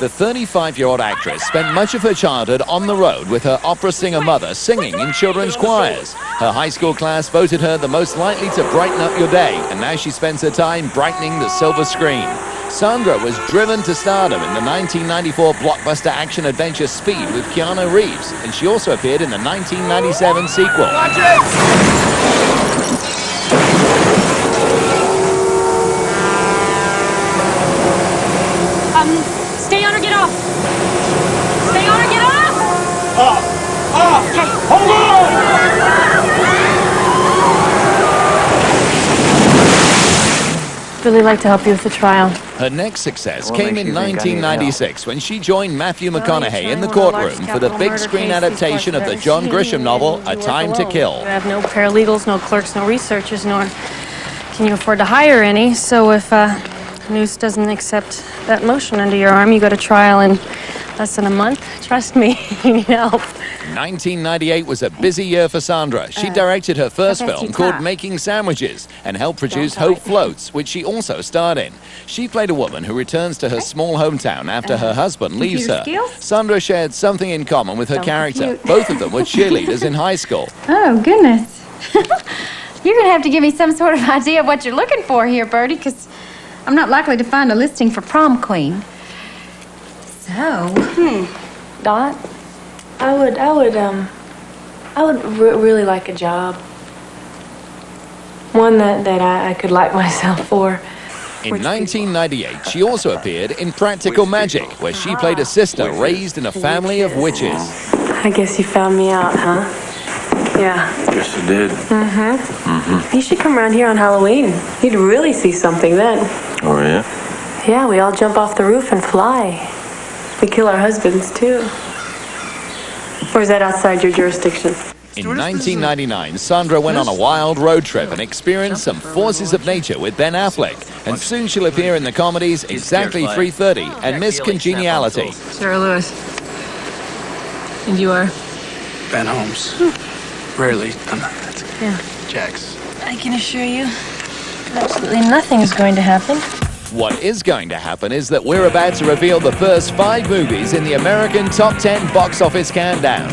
The 35-year-old actress spent much of her childhood on the road with her opera singer mother singing in children's choirs. Her high school class voted her the most likely to brighten up your day, and now she spends her time brightening the silver screen. Sandra was driven to stardom in the 1994 blockbuster action-adventure Speed with Keanu Reeves, and she also appeared in the 1997 sequel. Watch it! Stay on or get off! Stay on or get off! Okay. Hold on! Really like to help you with the trial. Her next success came in 1996 when she joined Matthew McConaughey in the courtroom for the big screen adaptation of the John Grisham novel, A Time to Kill. You have no paralegals, no clerks, no researchers, nor can you afford to hire any. So if Noose doesn't accept that motion under your arm, you go to trial in less than a month. Trust me, you need help. 1998 was a busy year for Sandra. She directed her first film called Making Sandwiches and helped produce Hope Floats, which she also starred in. She played a woman who returns to her small hometown after her husband leaves her. Sandra shared something in common with her character. Both of them were cheerleaders in high school. Oh, goodness. You're going to have to give me some sort of idea of what you're looking for here, Bertie, because I'm not likely to find a listing for prom queen. So... Dot, I would really like a job. One that I could like myself for. In 1998, she also appeared in Practical Magic, where she played a sister raised in a family of witches. I guess you found me out, huh? Yeah. Yes, you did. You should come around here on Halloween. You'd really see something then. Oh, yeah? Yeah, we all jump off the roof and fly. We kill our husbands, too. Or is that outside your jurisdiction? In 1999, Sandra went on a wild road trip and experienced some forces of nature with Ben Affleck. And soon she'll appear in the comedies Exactly 3:30 and Miss Congeniality. Sarah Lewis. And you are? Ben Holmes. Rarely. Yeah. Jax. I can assure you, absolutely nothing is going to happen. What is going to happen is that we're about to reveal the first 5 movies in the American Top 10 box office countdown.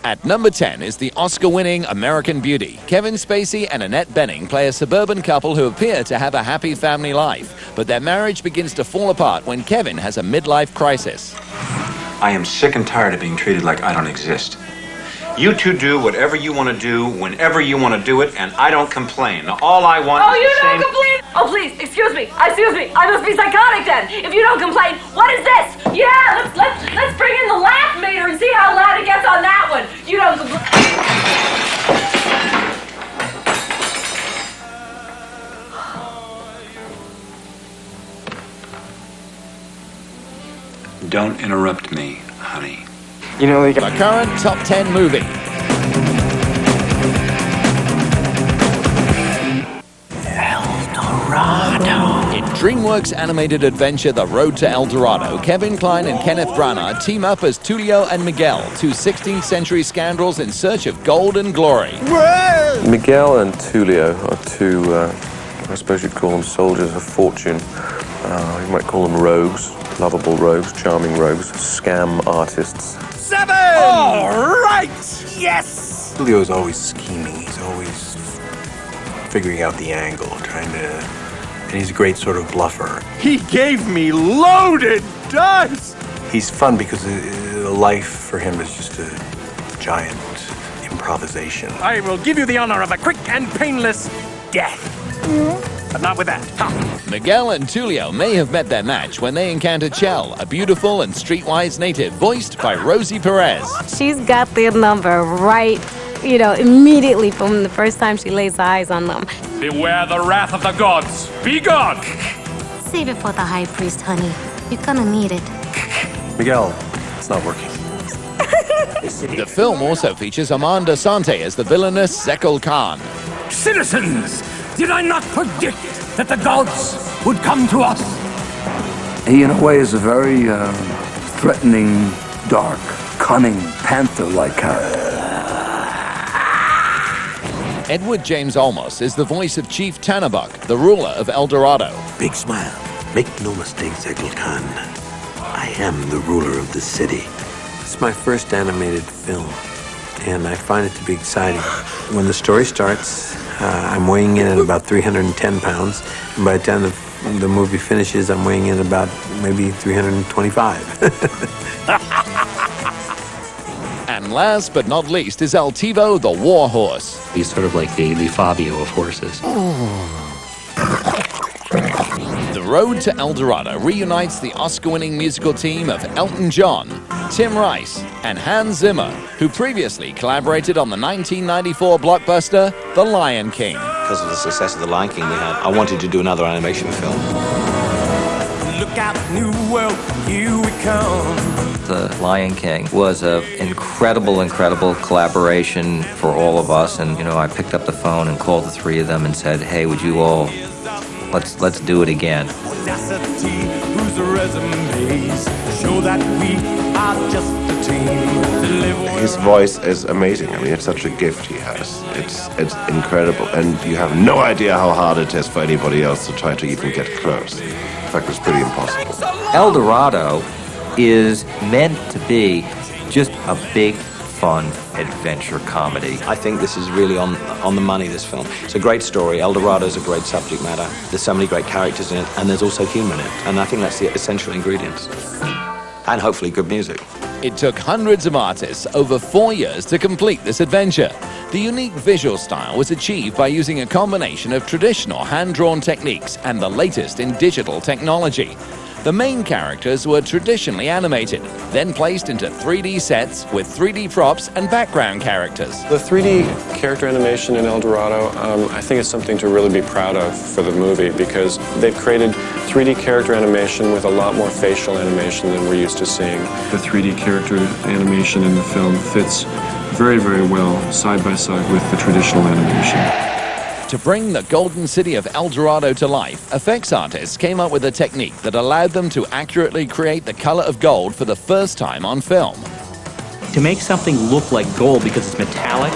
At number 10 is the Oscar-winning American Beauty. Kevin Spacey and Annette Bening play a suburban couple who appear to have a happy family life, but their marriage begins to fall apart when Kevin has a midlife crisis. I am sick and tired of being treated like I don't exist. You two do whatever you want to do, whenever you want to do it, and I don't complain. All I want is you the don't same... complain? Oh, please, excuse me. I must be psychotic then. If you don't complain, what is this? Yeah, let's bring in the laugh meter and see how loud it gets on that one. You don't complain. Don't interrupt me, honey. You know, the current top 10 movie. El Dorado. In DreamWorks animated adventure The Road to El Dorado, Kevin Kline and Kenneth Branagh team up as Tulio and Miguel, 2 16th century scoundrels in search of gold and glory. Miguel and Tulio are 2, I suppose you'd call them soldiers of fortune. You might call them rogues, lovable rogues, charming rogues, scam artists. 7! All right! Yes! Julio's always scheming. He's always figuring out the angle, trying to... And he's a great sort of bluffer. He gave me loaded dust! He's fun because life for him is just a giant improvisation. I will give you the honor of a quick and painless death. But not with that. Ha. Miguel and Tulio may have met their match when they encountered Chell, a beautiful and streetwise native voiced by Rosie Perez. She's got their number right, immediately from the first time she lays eyes on them. Beware the wrath of the gods. Be gone! Save it for the high priest, honey. You're gonna need it. Miguel, it's not working. The film also features Amanda Sante as the villainous Zekul Khan. Citizens, did I not predict that the gods would come to us? He, in a way, is a very threatening, dark, cunning, panther-like character. Edward James Olmos is the voice of Chief Tannabuk, the ruler of El Dorado. Big smile. Make no mistakes, Egle Khan. I am the ruler of the city. It's my first animated film, and I find it to be exciting. When the story starts, I'm weighing in at about 310 pounds, and by the time the movie finishes, I'm weighing in about maybe 325. And last but not least is Altivo the War Horse. He's sort of like the Fabio of horses. The Road to El Dorado reunites the Oscar-winning musical team of Elton John, Tim Rice, and Hans Zimmer, who previously collaborated on the 1994 blockbuster The Lion King. Because of the success of The Lion King I wanted to do another animation film. Look out, new world, here we come. The Lion King was an incredible collaboration for all of us. And, I picked up the phone and called the three of them and said, hey, would you all, let's do it again. Audacity, whose resumes show that we are just a team. His voice is amazing. I mean, it's such a gift he has. It's incredible. And you have no idea how hard it is for anybody else to try to even get close. In fact, it's pretty impossible. El Dorado is meant to be just a big, fun adventure comedy. I think this is really on the money, this film. It's a great story. El Dorado is a great subject matter. There's so many great characters in it, and there's also humor in it. And I think that's the essential ingredients. And hopefully good music. It took hundreds of artists over 4 years to complete this adventure. The unique visual style was achieved by using a combination of traditional hand-drawn techniques and the latest in digital technology. The main characters were traditionally animated, then placed into 3D sets with 3D props and background characters. The 3D character animation in El Dorado, I think is something to really be proud of for the movie because they've created 3D character animation with a lot more facial animation than we're used to seeing. The 3D character animation in the film fits very, very well side by side with the traditional animation. To bring the Golden City of El Dorado to life, effects artists came up with a technique that allowed them to accurately create the color of gold for the first time on film. To make something look like gold because it's metallic,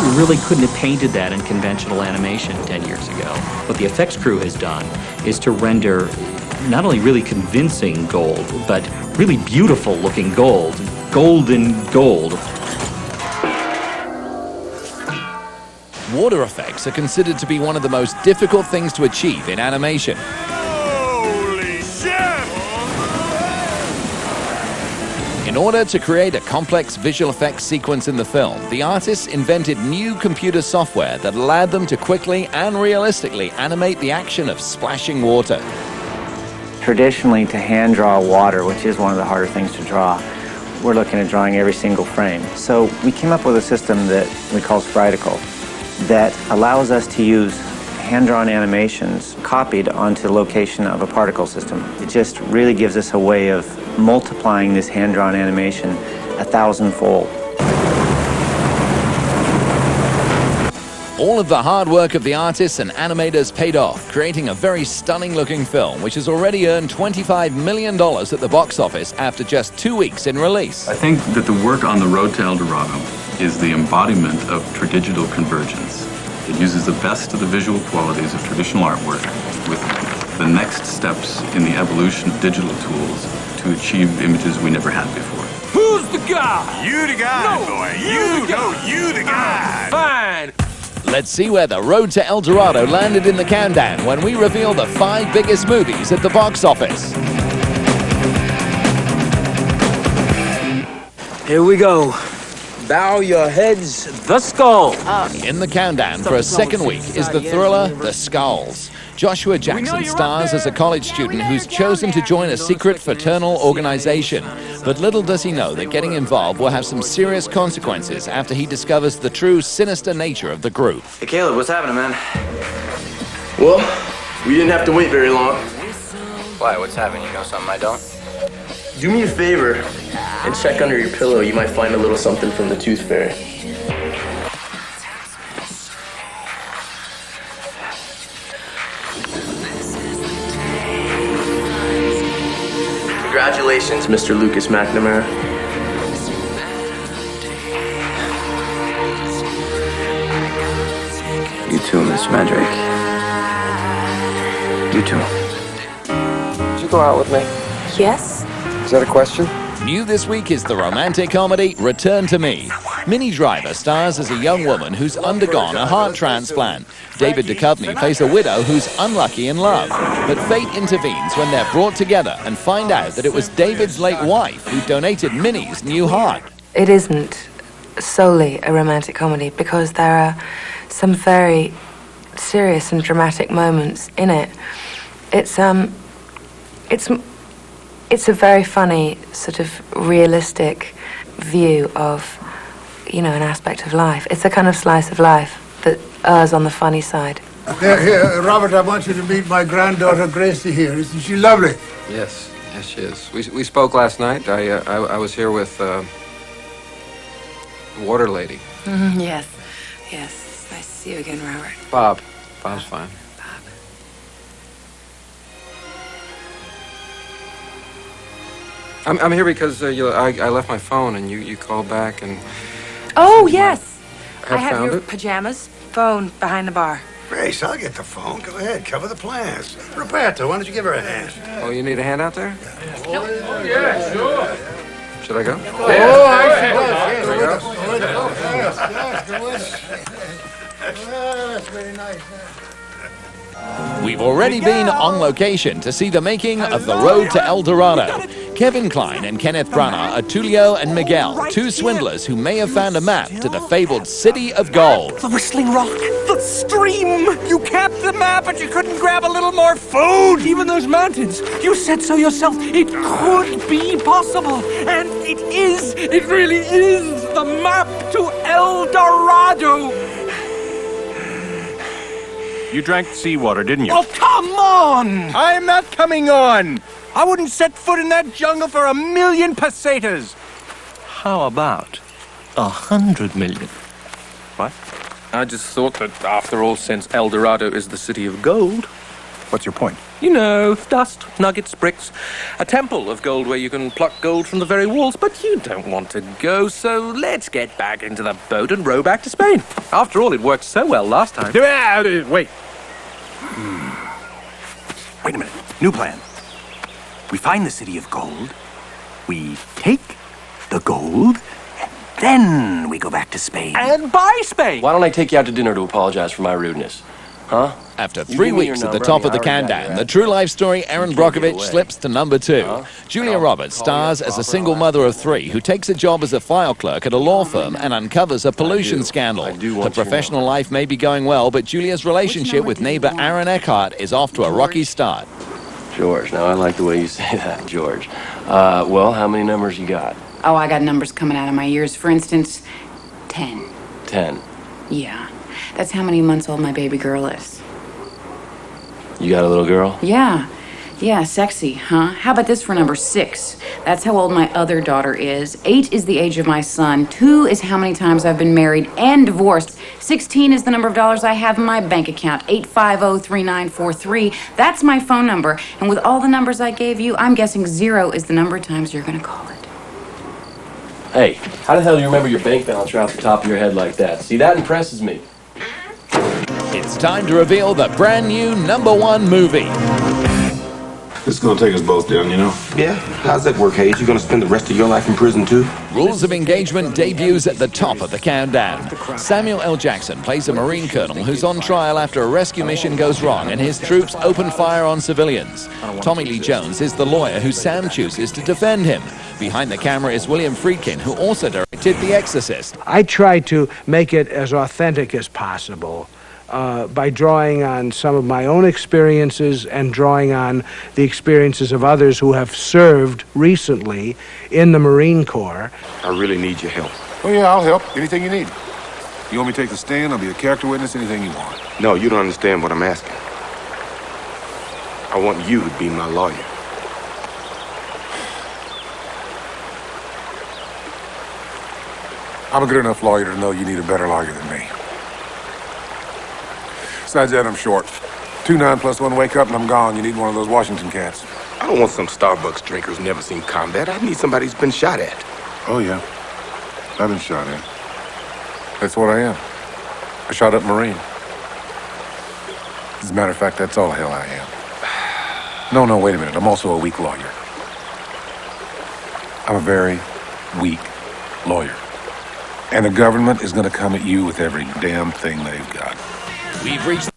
we really couldn't have painted that in conventional animation 10 years ago. What the effects crew has done is to render not only really convincing gold, but really beautiful looking gold, golden gold. Water effects are considered to be one of the most difficult things to achieve in animation. Holy shit! In order to create a complex visual effects sequence in the film, the artists invented new computer software that allowed them to quickly and realistically animate the action of splashing water. Traditionally, to hand draw water, which is one of the harder things to draw, we're looking at drawing every single frame. So we came up with a system that we call Spriticle, that allows us to use hand-drawn animations copied onto the location of a particle system. It just really gives us a way of multiplying this hand-drawn animation 1,000-fold. All of the hard work of the artists and animators paid off, creating a very stunning-looking film, which has already earned $25 million at the box office after just 2 weeks in release. I think that the work on The Road to El Dorado is the embodiment of tradigital convergence. It uses the best of the visual qualities of traditional artwork with the next steps in the evolution of digital tools to achieve images we never had before. Who's the guy? You the guy, boy. You the guy. Fine. Let's see where The Road to El Dorado landed in the countdown when we reveal the 5 biggest movies at the box office. Here we go. Bow your heads, The Skull. In the countdown for a second week is the thriller The Skulls. Joshua Jackson stars as a college student who's chosen to join a secret fraternal organization. But little does he know that getting involved will have some serious consequences after he discovers the true sinister nature of the group. Hey, Caleb, what's happening, man? Well, we didn't have to wait very long. Why? What's happening? You know something I don't? Do me a favor and check under your pillow. You might find a little something from the Tooth Fairy. Congratulations, Mr. Lucas McNamara. Miss Medrick. You too. Would you go out with me? Yes? Is that a question? New this week is the romantic comedy Return to Me. Minnie Driver stars as a young woman who's undergone a heart transplant. David Duchovny plays a widow who's unlucky in love. But fate intervenes when they're brought together and find out that it was David's late wife who donated Minnie's new heart. It isn't solely a romantic comedy because there are some very serious and dramatic moments in it. It's a very funny, sort of realistic view of, an aspect of life. It's a kind of slice of life that errs on the funny side. Here, Robert, I want you to meet my granddaughter, Gracie, here. Isn't she lovely? Yes, she is. We spoke last night. I was here with the water lady. Yes. It's nice to see you again, Robert. Bob's fine. I'm here because I left my phone and you called back and... Oh, yes. I have found your it. pajamas. Phone behind the bar. Grace, I'll get the phone. Go ahead, cover the plans. Roberto, why don't you give her a hand? Oh, you need a hand out there? Oh, yeah, sure. Should I go? Oh, I see. There we go. That's very nice. We've already been on location to see the making of The Road to El Dorado. Kevin Kline and Kenneth Branagh are Tulio and Miguel, two swindlers who may have found a map to the fabled City of Gold. The Whistling Rock, the stream. You capped the map, but you couldn't grab a little more food. Even those mountains. You said so yourself. It could be possible. And it is. It really is the map to El Dorado. You drank seawater, didn't you? Oh, come on! I'm not coming on. I wouldn't set foot in that jungle for 1,000,000 pesetas. How about 100 million? What? I just thought that, after all, since El Dorado is the city of gold... What's your point? You know, dust, nuggets, bricks. A temple of gold where you can pluck gold from the very walls. But you don't want to go, so let's get back into the boat and row back to Spain. After all, it worked so well last time. Wait. Wait a minute. New plan. We find the City of Gold, we take the gold, and then we go back to Spain. And buy Spain. Why don't I take you out to dinner to apologize for my rudeness? Huh? After 3 weeks at the top of the countdown, the true life story Erin Brockovich slips to number 2. Julia Roberts stars as a single mother of 3 who takes a job as a file clerk at a law firm and uncovers a pollution scandal. Her professional life may be going well, but Julia's relationship with neighbor Aaron Eckhart is off to a rocky start. George. Now, I like the way you say that, George. Well, how many numbers you got? Oh, I got numbers coming out of my ears. For instance, 10. 10. Yeah. That's how many months old my baby girl is. You got a little girl? Yeah. Yeah, sexy, huh? How about this for number 6? That's how old my other daughter is. 8 is the age of my son. 2 is how many times I've been married and divorced. 16 is the number of dollars I have in my bank account. 850-3943. That's my phone number. And with all the numbers I gave you, I'm guessing 0 is the number of times you're gonna call it. Hey, how the hell do you remember your bank balance right off the top of your head like that? See, that impresses me. It's time to reveal the brand new #1 movie. This is gonna take us both down, you know? Yeah? How's that work, Hayes? You gonna spend the rest of your life in prison, too? Rules of Engagement debuts at the top of the countdown. Samuel L. Jackson plays a Marine colonel who's on trial after a rescue mission goes wrong and his troops open fire on civilians. Tommy Lee Jones is the lawyer who Sam chooses to defend him. Behind the camera is William Friedkin, who also directed The Exorcist. I try to make it as authentic as possible. By drawing on some of my own experiences and drawing on the experiences of others who have served recently in the Marine Corps. I really need your help. Oh, yeah, I'll help. Anything you need. You want me to take the stand? I'll be a character witness, anything you want. No, you don't understand what I'm asking. I want you to be my lawyer. I'm a good enough lawyer to know you need a better lawyer than me. Besides that, I'm short. 2 9 plus 1 wake up and I'm gone. You need one of those Washington cats. I don't want some Starbucks drinker who's never seen combat. I need somebody who's been shot at. Oh, yeah. I've been shot at. That's what I am. A shot-up Marine. As a matter of fact, that's all the hell I am. No, wait a minute. I'm also a weak lawyer. I'm a very weak lawyer. And the government is going to come at you with every damn thing they've got. We've reached